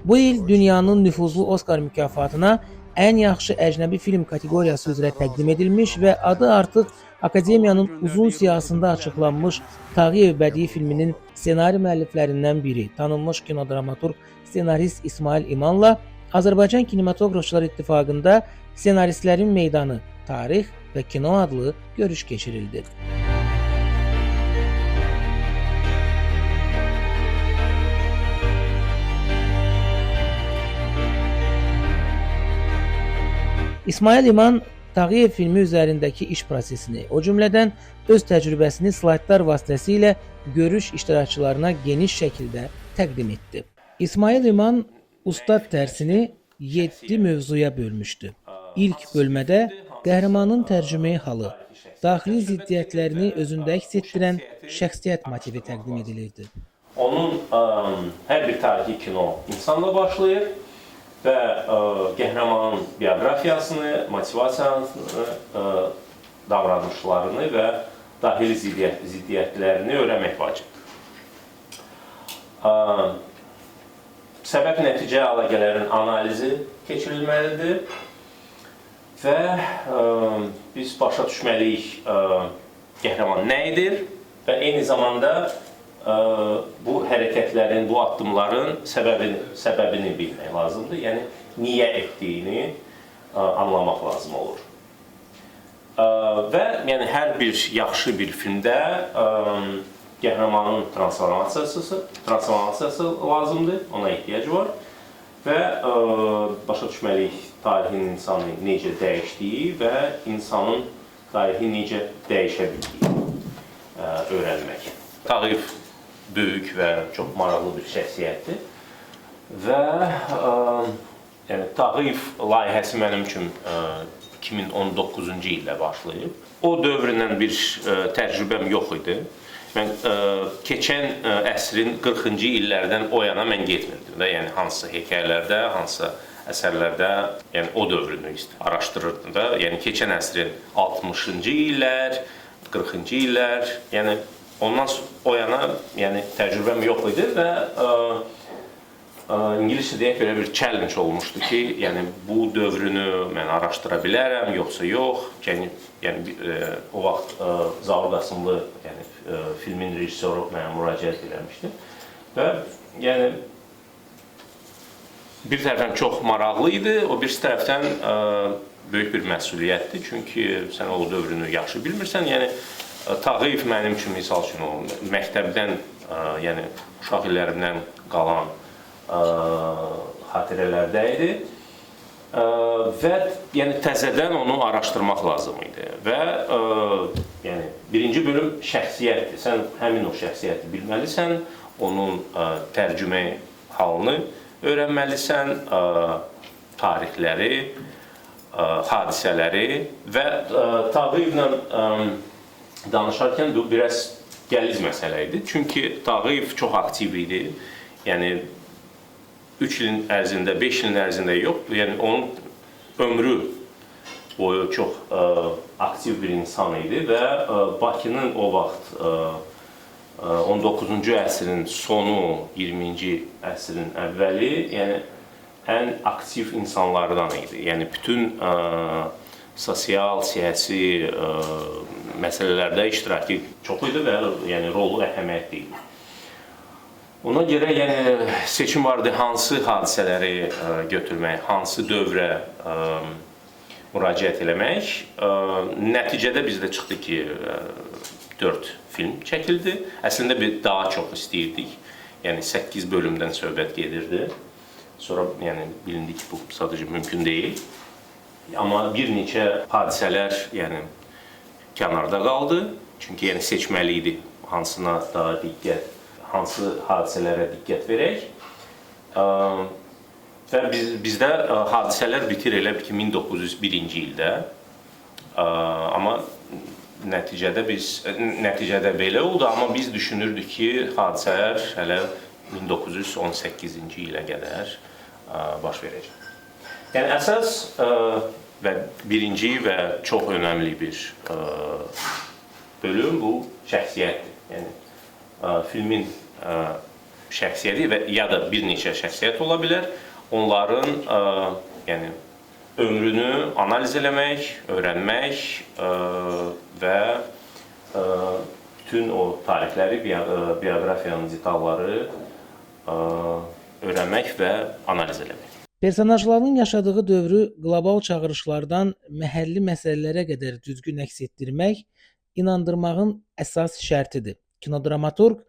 Bu il dünyanın nüfuzlu Oskar mükafatına ən yaxşı əcnəbi film kateqoriyası üzrə təqdim edilmiş və adı artıq Akademiyanın uzun siyahısında açıqlanmış Tağıyev bədii filminin ssenari müəlliflərindən biri, tanınmış kinodramaturq, ssenarist İsmail İmanla Azərbaycan Kinematografçılar İttifaqında Ssenaristlərin Meydanı, Tarix və Kino adlı görüş keçirildi. İsmail İman Tağıyev filmi üzərindəki iş prosesini, o cümlədən öz təcrübəsini slaytlar vasitəsilə görüş iştirakçılarına geniş şəkildə təqdim etdi. İsmail İman ustad dərsini 7 mövzuya bölmüşdü. İlk bölmədə qəhrəmanın tərcümeyi halı, daxili ziddiyyətlərini özündə əks etdirən şəxsiyyət motivi təqdim edilirdi. Onun hər bir tarixi kino insanla başlayır və qəhrəmanın bioqrafiyasını, motivasiyasını, davranışlarını və daxili ziddiyyətlərini öyrənmək vacibdir. Səbəb-nəticə əlaqələrin analizi keçirilməlidir və biz başa düşməliyik qəhrəman nə edir və eyni zamanda bu hərəkətlərin, bu addımların səbəbini bilmək lazımdır. Yəni, niyə etdiyini anlamaq lazım olur. Və yəni, hər bir yaxşı bir filmdə qəhrəmanın transformasiyası lazımdır, ona ehtiyac var. Və başa düşməliyik tarihin insanı necə dəyişdiyi və insanın tarihi necə dəyişə bildiyi öyrənmək. Tağıyev böyük və çox maraqlı bir şəxsiyyətdir və yəni, Tağıyev layihəsi mənim üçün 2019-cu ildə başlayıb. O dövründən bir təcrübəm yox idi. Mən keçən əsrin 40-cı illərdən o yana mən getmirdim də, yəni hansı hekayələrdə, hansı əsərlərdə, yəni o dövrünü araşdırırdım da, yəni keçən əsrin 60-cı illər, 40-cı illər, yəni ondan o yana yəni təcrübəm yox idi və İngiliscə deyək belə bir challenge olmuşdu ki, yəni bu dövrünü mən araşdıra bilərəm, yoxsa yox. Yəni o vaxt Zaur Qasımlı, yəni filmin rejissoru mənə müraciət eləmişdi və yəni bir tərəfdən çox maraqlı idi, o bir tərəfdən böyük bir məsuliyyətdir, çünki sən o dövrünü yaxşı bilmirsən. Yəni Tağıyev mənim üçün, misal üçün, o məktəbdən, yəni uşaq illərimdən qalan xatirələrdə idi və yəni təzədən onu araşdırmaq lazım idi və yəni birinci bölüm şəxsiyyətdir. Sən həmin o şəxsiyyəti bilməlisən, onun tərcümə halını öyrənməlisən, tarixləri, hadisələri və Tağıyevlə danışarkən bu biraz qəliz məsələ idi. Çünki Tağıyev çox aktiv idi. Yəni 3 ilin ərzində, 5 ilin ərzində yox, yəni onun ömrü boyu çox aktiv bir insan idi və Bakının o vaxt 19-cu əsrin sonu, 20-ci əsrin əvvəli, yəni ən aktiv insanlardan idi. Yəni bütün sosial, siyasi məsələlərdə iştirakı çox idi və yəni rolu əhəmiyyətli idi. Ona görə yəni seçim vardı, hansı hadisələri götürmək, hansı dövrə müraciət eləmək. Nəticədə bizdə çıxdı ki, 4 film çəkildi. Əslində biz daha çox istəyirdik. Yəni 8 bölümdən söhbət gedirdi. Sonra yəni bilindi ki, bu sadəcə mümkün deyil. Amma bir neçə hadisələr yəni kənarda qaldı. Çünki yəni seçməli idi hansına daha diqqət, hansı hadisələrə diqqət verək. Və bizdə hadisələr bitir elə ki 1901-ci ildə. Amma nəticədə belə oldu, amma biz düşünürdük ki, hadisələr hələ 1918-ci ilə qədər baş verəcək. Yəni əsas və birinci və çox önəmli bir bölüm bu şəxsiyyətdir. Yəni filmin şəxsiyyəti və ya da bir neçə şəxsiyyət ola bilər. Onların yəni ömrünü analiz eləmək, öyrənmək və bütün o tarixləri, bioqrafiyanın detalları öyrənmək və analiz eləmək. Personajların yaşadığı dövrü qlobal çağırışlardan məhəlli məsələlərə qədər düzgün əks etdirmək inandırmağın əsas şərtidir. Kinodramaturq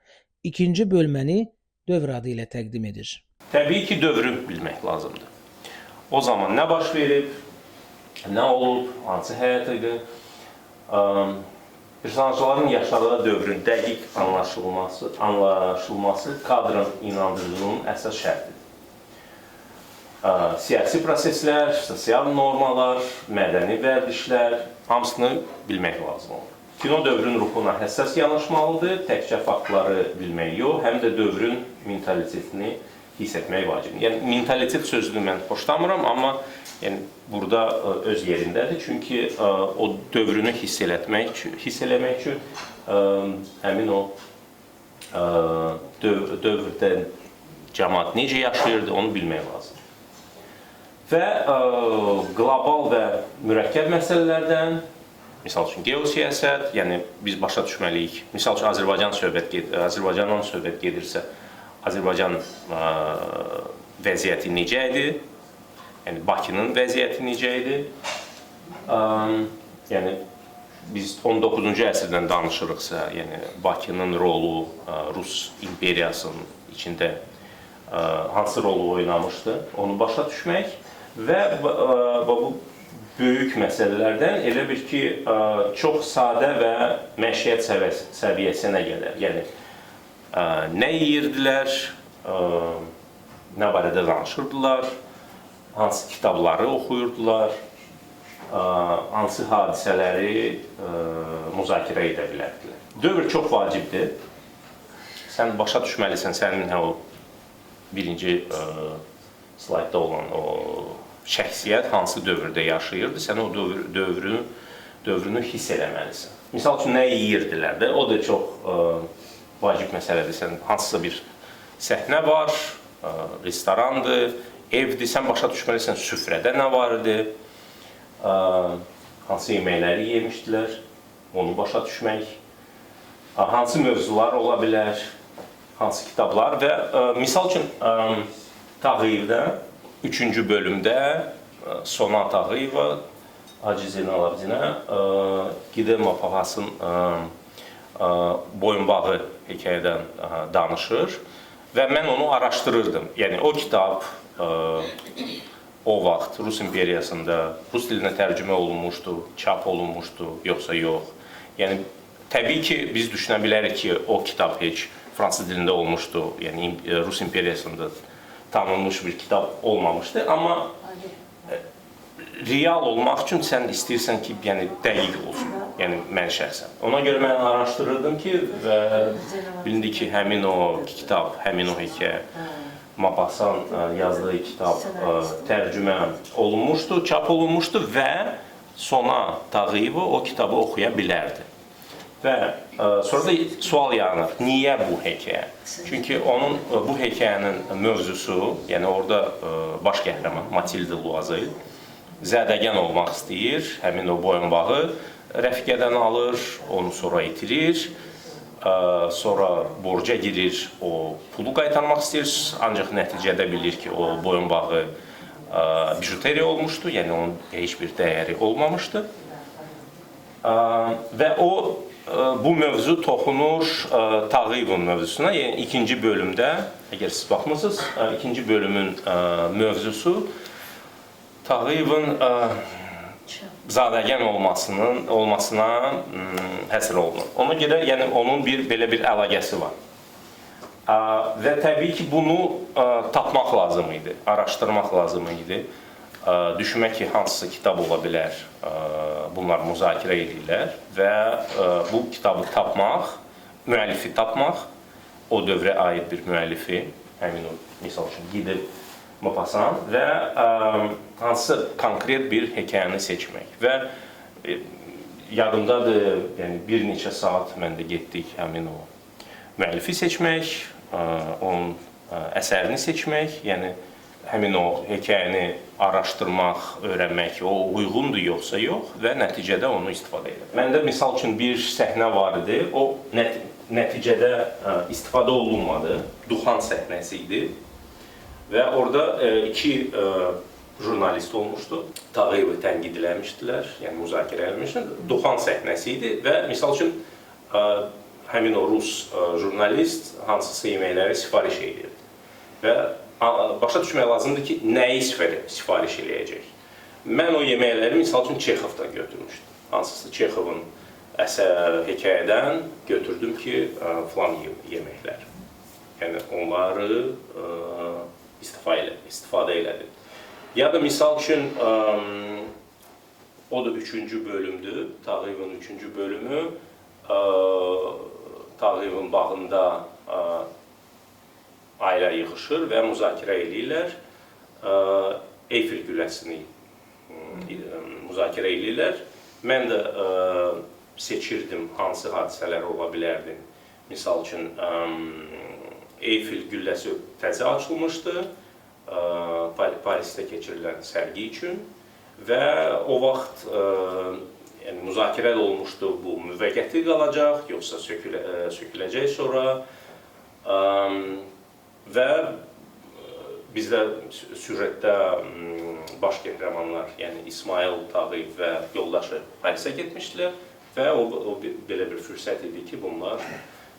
ikinci bölməni dövr adı ilə təqdim edir. Təbii ki, dövrü bilmək lazımdır. O zaman nə baş verib, nə olub, hansı həyat idi, personajların yaşadığı dövrün dəqiq anlaşılması kadrın inandırıcılığının əsas şərtidir. Siyasi proseslər, sosial normalar, mədəni vərdişlər hamısını bilmək lazım olur. Kino dövrün ruhuna həssas yanaşmalıdır, təkcə faktları bilmək yox, həm də dövrün mentalitetini hiss etmək vacibdir. Yəni, mentalitet sözünü mən xoşlamıram, amma yəni, burada öz yerindədir. Çünki o dövrünü hiss eləmək üçün həmin o dövrdə cəmaət necə yaşayırdı, onu bilmək lazımdır. Və qlobal və mürəkkəb məsələlərdən, misal üçün geosiyasət, yəni biz başa düşməliyik. Misal üçün Azərbaycandan söhbət gedirsə, Azərbaycan vəziyyəti necə idi? Yəni Bakının vəziyyəti necə idi? Yəni biz 19-cu əsrdən danışırıqsa, yəni Bakının rolu Rus imperiyasının içində hansı rolu oynamışdı, onu başa düşmək və bu böyük məsələlərdən elə bir ki, çox sadə və məişət səviyyəsinə gələr. Yəni, nə yeyirdilər, nə barədə danışırdılar, hansı kitabları oxuyurdular, hansı hadisələri müzakirə edə bilərdilər. Dövr çox vacibdir. Sən başa düşməlisən, sənin o birinci slaydda olan o şəxsiyyət hansı dövrdə yaşayırdı, sən o dövrünü hiss eləməlisən. Misal üçün, nə yeyirdilər də, o da çox vacib məsələdir. Sən hansısa bir səhnə var, restorandır, evdir, sən başa düşməlisən, süfrədə nə var idi, hansı yeməkləri yemişdilər, onu başa düşmək, hansı mövzular ola bilər, hansı kitablar və misal üçün, Tağıyevdə 3-cü bölümdə Sonat Tağıyeva Hacı Zeynal Abidinə Gide Mapahasın boyunbağı hekayədən danışır və mən onu araşdırırdım. Yəni o kitab o vaxt Rus imperiyasında Rus dilinə tərcümə olunmuşdu, çap olunmuşdu, yoxsa yox. Yəni təbii ki, biz düşünə bilərik ki, o kitab heç fransız dilində olmuşdu, yəni Rus imperiyasında tanınmış bir kitab olmamışdı, amma real olmaq üçün sən istəyirsən ki, yəni dəqiq olsun, yəni mən şəxsən. Ona görə mən araşdırırdım ki, və bilindi ki, həmin o kitab, həmin o hekayə, Mapahsan yazdığı kitab tərcümə olunmuşdu, çap olunmuşdu və Sona Tağıyeva o kitabı oxuya bilərdi. Və sonra da sual yaranır, niyə bu hekayə? Çünki bu hekayənin mövzusu, yəni orada baş qəhrəman Matilda Loazel zədəgən olmaq istəyir, həmin o boyunbağı rəfiqədən alır, onu sonra itirir, sonra borca girir, o pulu qaytarmaq istəyir, ancaq nəticədə bilir ki, o boyunbağı bijuteriya olmuşdu, yəni onun heç bir dəyəri olmamışdı. Və bu mövzu toxunur Tağıyevin mövzusuna, yəni ikinci bölümdə, əgər siz baxmısınız, ikinci bölümün mövzusu Tağıyevin zadəgən olmasına həsr olunur. Ona görə yəni onun belə bir əlaqəsi var. Və təbii ki, bunu tapmaq lazım idi, araşdırmaq lazım idi. Düşünmək ki, hansısa kitab ola bilər, bunlar müzakirə edirlər və bu kitabı tapmaq, müəllifi tapmaq, o dövrə aid bir müəllifi, həmin o, misal üçün, Gide Mapahsan və hansısa konkret bir hekayəni seçmək. Və yadımdadır, yəni bir neçə saat məndə getdik həmin o müəllifi seçmək, onun əsərini seçmək, yəni həmin o hekayəni araşdırmaq, öyrənmək, o uyğundur yoxsa yox və nəticədə onu istifadə edir. Məndə misal üçün bir səhnə var idi, o nəticədə istifadə olunmadı, Duxan səhnəsi idi və orada iki jurnalist olmuşdu. Tağıyevi tənqid eləmişdilər, yəni müzakirə eləmişdilər. Duxan səhnəsi idi və misal üçün həmin o rus jurnalist hansısa yeməkləri sifariş edirdi və başa düşmək lazımdır ki, nəyi sifariş eləyəcək. Mən o yeməkləri misal üçün Çexovdan götürmüşdüm. Hansısa Çexovun hekayədən götürdüm ki, filan yeməklər. Yəni onları istifadə elədim. Ya da misal üçün o da 3-cü bölümdür, Tağıyevin 3-cü bölümü. Tağıyevin bağında ailə yığışır və müzakirə eləyirlər. Eyfel qüləsini müzakirə eləyirlər. Mən də seçirdim hansı hadisələr ola bilərdi. Misal üçün, Eyfel qülləsi təzə açılmışdı Parisdə keçirilən sərgi üçün və o vaxt müzakirə olmuşdu, bu müvəqqəti qalacaq, yoxsa söküləcək sonra. Və bizdə süjetdə baş qəhrəmanlar, yəni İsmail Tağıyev və yoldaşı Parisə getmişdilər və o belə bir fürsət idi ki, bunlar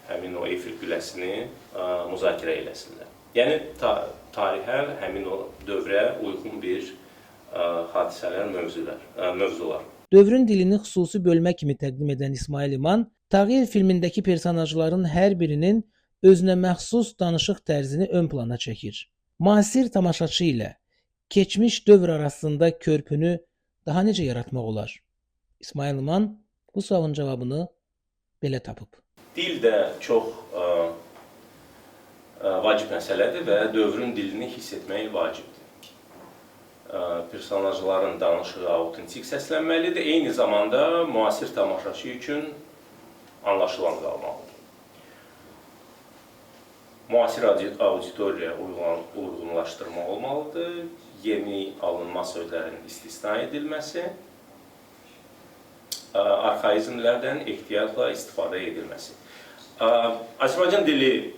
həmin o Eyfel qüləsini müzakirə eləsinlər. Yəni tarixə, həmin o dövrə uyğun bir hadisələr, mövzular. Dövrün dilini xüsusi bölmə kimi təqdim edən İsmail İman, Tağıyev filmindəki personajların hər birinin özünə məxsus danışıq tərzini ön plana çəkir. Müasir tamaşaçı ilə keçmiş dövr arasında körpünü daha necə yaratmaq olar? İsmail İman bu sualın cavabını belə tapıb. Dil də çox vacib məsələdir və dövrün dilini hiss etmək vacibdir. Personajların danışığı autentik səslənməlidir, eyni zamanda müasir tamaşaçı üçün anlaşılan qalmalıdır. Müasir auditoriyaya uyğunlaşdırma olmalıdır, yeni alınma sözlərin istisna edilməsi, arxaizmlərdən ehtiyatla istifadə edilməsi. Azərbaycan dili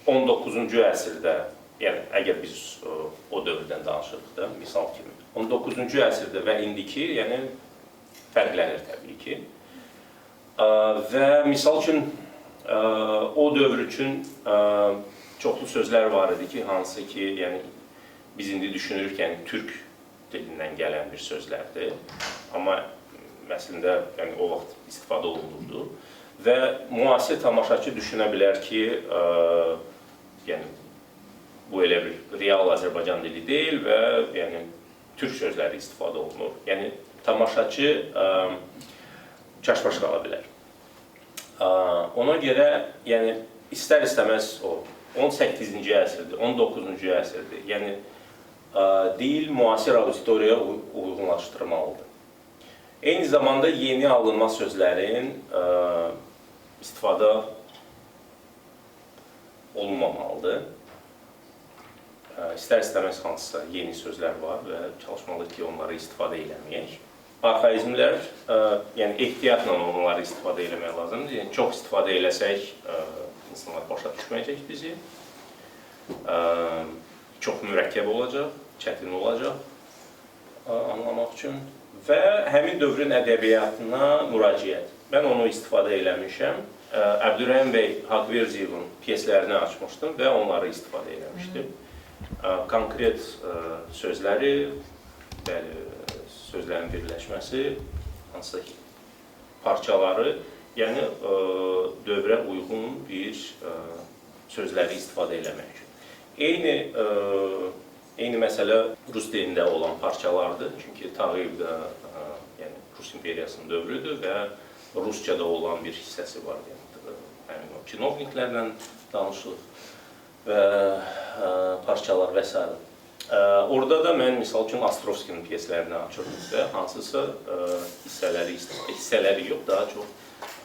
19-cu əsrdə, yəni əgər biz o dövrdən danışırıq da, misal kimi, 19-cu əsrdə və indiki, yəni fərqlənir təbii ki. Və misal üçün, o dövr üçün çoxlu sözlər var idi ki, hansı ki, yəni biz indi düşünürük, yəni türk dilindən gələn bir sözlərdir. Amma əslində yəni o vaxt istifadə olunurdu. Və müasir tamaşaçı düşünə bilər ki, yəni bu elə bir real Azərbaycan dili deyil və yəni türk sözləri istifadə olunur. Yəni tamaşaçı çaşbaş qala bilər. Ona görə, yəni, istər-istəməz o 18-ci əsrdir, 19-cu əsrdir. Yəni, dil müasir auditoriyaya uyğunlaşdırmalıdır. Eyni zamanda yeni alınma sözlərin istifadə olunmamalıdır. İstər-istəməz hansısa yeni sözlər var və çalışmalıyıq ki, onları istifadə eləməyək. Arxaizmlər, yəni ehtiyatla onları istifadə eləmək lazımdır. Yəni, çox istifadə eləsək, insanlar başa düşməyəcək bizi. Çox mürəkkəb olacaq, çətin olacaq anlamaq üçün. Və həmin dövrün ədəbiyyatına müraciət. Mən onu istifadə eləmişəm. Əbdürrəhim bəy Haqverziyevin pyeslərini açmışdım və onları istifadə eləmişdim. Konkret sözləri, sözlərin birləşməsi, hansısa ki, parçaları, yəni dövrə uyğun bir sözləri istifadə eləmək üçün. Eyni məsələ rus dilində olan parçalardır. Çünki Tağıyevdə Rus imperiyasının dövrüdür və ruscada olan bir hissəsi var. Yəni, kinovniklərlə danışılır və parçalar və s. Orada da mən, misal üçün, Astrovskinin pyeslərini açırdım və hansısa hissələri yox, daha çox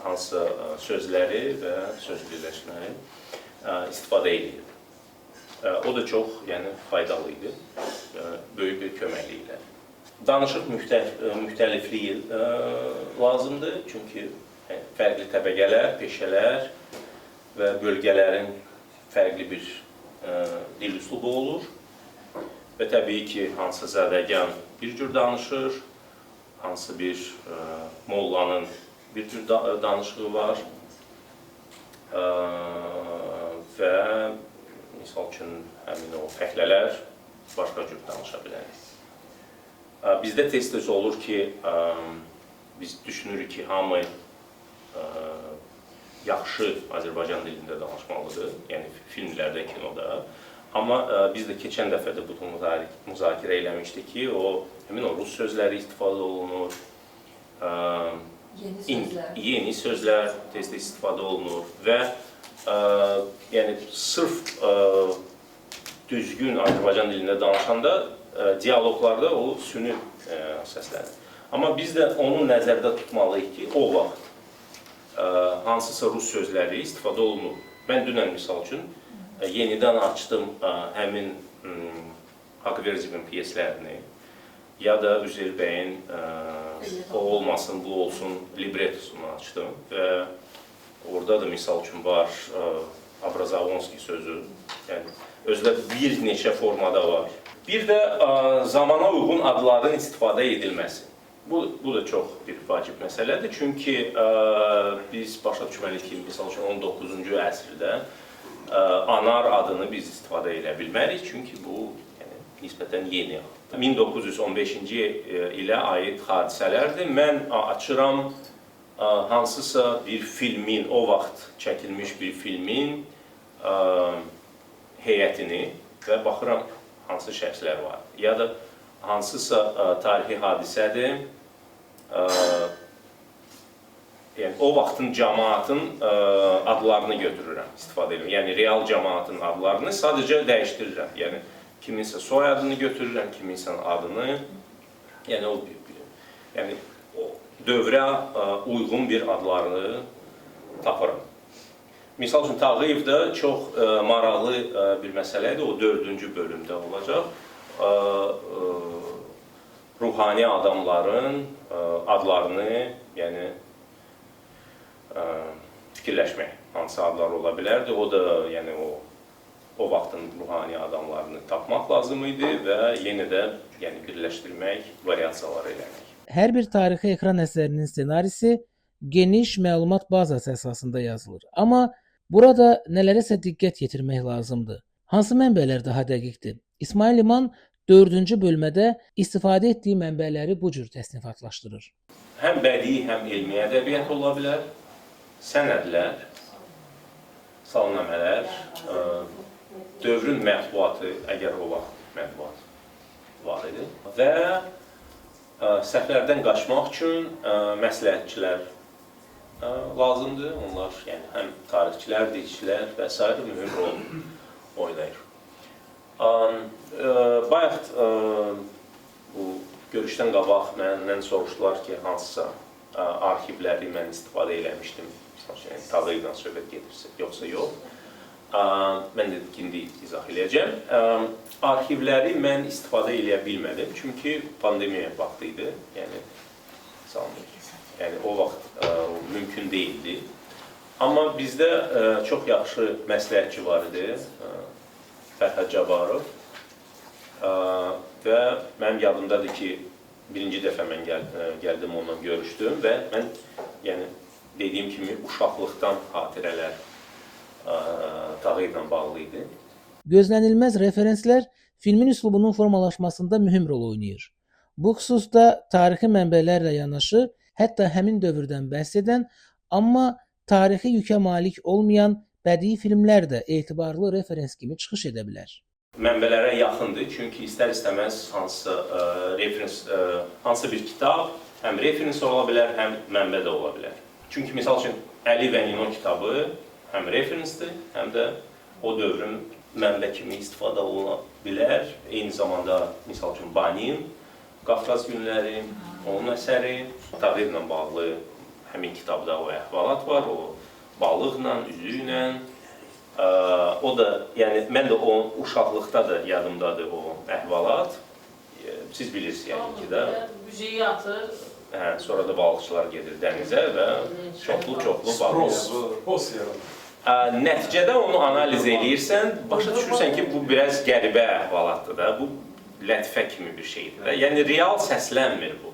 hansısa sözləri və söz birləşmələri istifadə edir. O da çox, yəni faydalı idi, böyük bir köməkliklə. Danışıq müxtəlifliyi lazımdır, çünki fərqli təbəqələr, peşələr və bölgələrin fərqli bir dil üslubu olur. Və təbii ki, hansı zədəgan bir cür danışır, hansı bir mollanın bir cür danışığı var və misal üçün həmin o fəhlələr başqa cür danışa bilərik. Bizdə tez-tez olur ki, biz düşünürük ki, hamı yaxşı Azərbaycan dilində danışmalıdır, yəni filmlərdə, kinoda. Amma biz də keçən dəfə də bunu müzakirə eləmişdik ki, həmin o rus sözləri istifadə olunur, yeni sözlər tez-tez istifadə olunur və yəni sırf düzgün Azərbaycan dilində danışanda diyaloqlarda o süni səslənir. Amma biz də onu nəzərdə tutmalıyıq ki, o vaxt hansısa rus sözləri istifadə olunur. Mən dünən misal üçün yenidən açdım həmin Haqq-Verzibin pyeslərini ya da Üzeyir bəyin o olmasın, bu olsun libretosunu açdım və orada da misal üçün var Abrazavonski sözü, yəni özdə bir neçə formada var. Bir də zamana uyğun adların istifadə edilməsi. Bu da çox bir vacib məsələdir, çünki biz başa düşməliyik ki, misal üçün 19-cu əsrdə anar adını biz istifadə edə bilmərik, çünki bu nisbətən yeni. 1915-ci ilə aid hadisələrdir. Mən açıram hansısa bir filmin, o vaxt çəkilmiş bir filmin heyətini və baxıram hansı şəxslər var. Ya da hansısa tarixi hadisədir, yəni o vaxtın cəmaatın adlarını götürürəm, istifadə edirəm. Yəni real cəmaatın adlarını sadəcə dəyişdirirəm. Yəni kiminsə soyadını götürürəm, kiminsə adını. Yəni o dövrə uyğun bir adlarını tapıram. Misal üçün Tağıyevdə çox maraqlı bir məsələdir, o 4-cü bölümdə olacaq. Ruhani adamların adlarını, yəni fikirləşmək, hansı adlar ola bilərdi. O da, yəni o vaxtın ruhani adamlarını tapmaq lazım idi və yenə də birləşdirmək, variasiyalar eləmək. Hər bir tarixi ekran əsərinin ssenarisi geniş məlumat bazası əsasında yazılır. Amma burada nələrəsə diqqət yetirmək lazımdır. Hansı mənbələr daha dəqiqdir? İsmail İman 4-cü bölmədə istifadə etdiyi mənbələri bu cür təsnifatlaşdırır. Həm bədii, həm elmi ədəbiyyat ola bilər, sənədlər, salnamələr, dövrün mətbuatı, əgər o vaxt mətbuat var idi və səhvlərdən qaçmaq üçün məsləhətçilər lazımdır. Onlar həm tarixçilər, dilçilər və s. mühüm rol oynayır. Bayaq bu görüşdən qabaq məndən soruşdular ki, hansısa arxivləri mən istifadə eləmişdim. Tağıyla söhbət gedirsə, yoxsa yox. Mən də indi izah eləyəcəm. Arxivləri mən istifadə eləyə bilmədim, çünki pandemiya vaxtı idi. Yəni o vaxt mümkün deyildi. Amma bizdə çox yaxşı məsləhətçi var idi, Fərhad Cabarov. Və mənim yadımdadır ki, birinci dəfə mən gəldim, onunla görüşdüm və mən dediyim kimi uşaqlıqdan xatirələr Tağıyevlə bağlı idi. Gözlənilməz referenslər filmin üslubunun formalaşmasında mühüm rol oynayır. Bu xüsusda tarixi mənbələrlə yanaşı, hətta həmin dövrdən bəhs edən, amma tarixi yükə malik olmayan bədii filmlər də etibarlı referens kimi çıxış edə bilər. Mənbələrə yaxındır, çünki istər-istəməz hansısa bir kitab həm referens ola bilər, həm mənbə də ola bilər. Çünki misal üçün Əli və Nino kitabı həm referensdir, həm də o dövrün mənbə kimi istifadə oluna bilər. Eyni zamanda misal üçün Banin, Qafqaz günləri, onun əsəri, Tağıyevlə bağlı həmin kitabda o əhvalat var, o balıqla, üzüklə O da, yəni mən də o uşaqlıqda da yadımdadır o əhvalat. Siz bilirsiniz yəni ki də. Müziyi atır. Hə, sonra da balıqçılar gedir dənizə və çoxlu balıq. Nəticədə onu analiz eləyirsən, başa düşürsən ki, bu biraz qəribə əhvalatdır da. Bu lətifə kimi bir şeydir də. Yəni real səslənmir bu.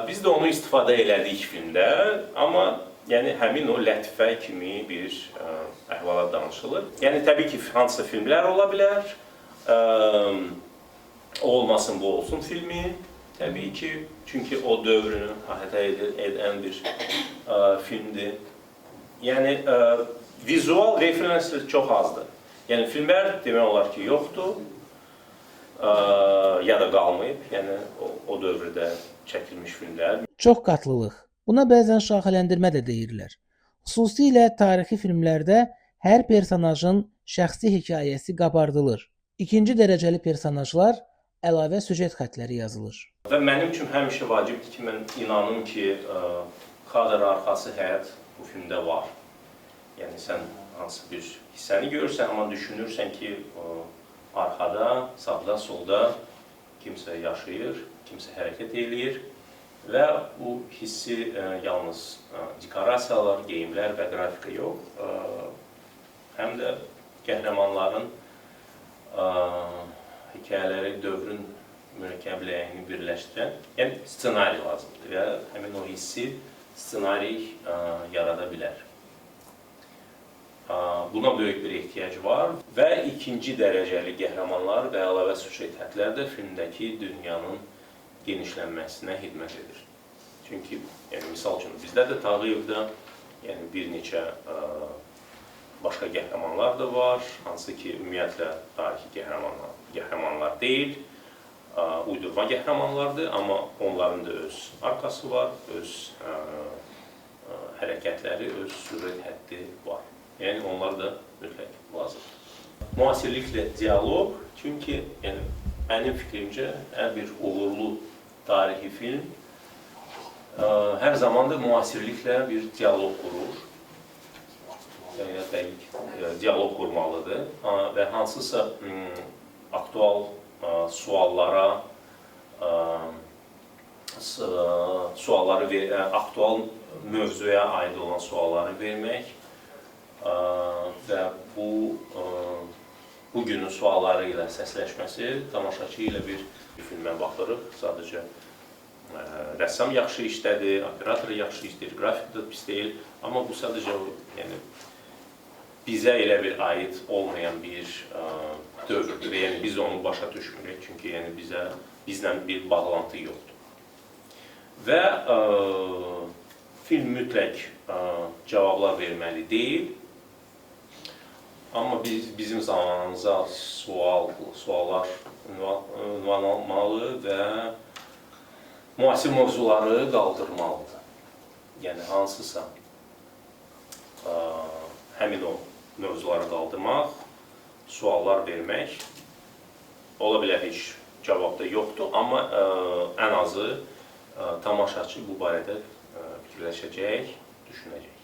Biz də onu istifadə elədik filmdə, amma yəni həmin o lətifə kimi bir əhvalat danışılır. Yəni təbii ki, hansısa filmlər ola bilər. O olmasın, bu olsun filmi. Təbii ki, çünki o dövrünü əhatə edən bir filmdir. Yəni vizual referenslər çox azdır. Yəni filmlər demək olar ki, yoxdur ya da qalmayıb. Yəni o dövrdə çəkilmiş filmlər. Çox qatlılıq. Buna bəzən şaxələndirmə də deyirlər. Xüsusilə tarixi filmlərdə hər personajın şəxsi hekayəsi qabardılır. İkinci dərəcəli personajlar əlavə süjet xətləri yazılır. Və mənim üçün həmişə vacibdir ki, mən inanım ki, kadr arxası həyat bu filmdə var. Yəni sən hansı bir hissəni görürsən, amma düşünürsən ki, arxada, sağda, solda kimsə yaşayır, kimsə hərəkət eləyir. Və bu hissi yalnız dekorasiyalar, geyimlər və qrafika yox, həm də qəhrəmanların hekayələri, dövrün mürəkkəbliyini birləşdirən, yəni ssenari lazımdır və həmin o hissi ssenari yarada bilər. Buna böyük bir ehtiyac var və ikinci dərəcəli qəhrəmanlar və əlavə süjet xətlər də filmdəki dünyanın genişlənməsinə xidmət edir. Çünki, yəni, misal üçün, bizdə də Tağıyevdə bir neçə başqa qəhrəmanlar da var, hansı ki, ümumiyyətlə tarixi qəhrəmanlar deyil, uydurma qəhrəmanlardır, amma onların da öz arkası var, öz hərəkətləri, öz süjet həddi var. Yəni, onlar da mütləq lazımdır. Müasirliklə diyaloq, çünki mənim fikrimcə hər bir uğurlu tarixi film hər zaman da müasirliklə bir diyaloq qurur. Diyaloq qurmalıdır və hansısa aktual sualları, aktual mövzuya aid olan sualları vermək və bu günün sualları ilə səsləşməsi tamaşaçı ilə bir filmə baxırıq. Sadəcə rəssam yaxşı işlədi, operator yaxşı işləyir, qrafik da pis deyil. Amma bu sadəcə bizə elə bir aid olmayan bir dövrdür. Yəni biz onu başa düşmürük, çünki bizlə bir bağlantı yoxdur. Və film mütləq cavablar verməli deyil. Amma bizim zamanımıza suallar ünvanlanmalı və müasir mövzuları qaldırmalıdır. Yəni hansısa həmin o mövzuları qaldırmaq, suallar vermək, ola bilər heç cavabda yoxdur, amma ən azı tamaşaçı bu barədə fikirləşəcək, düşünəcək.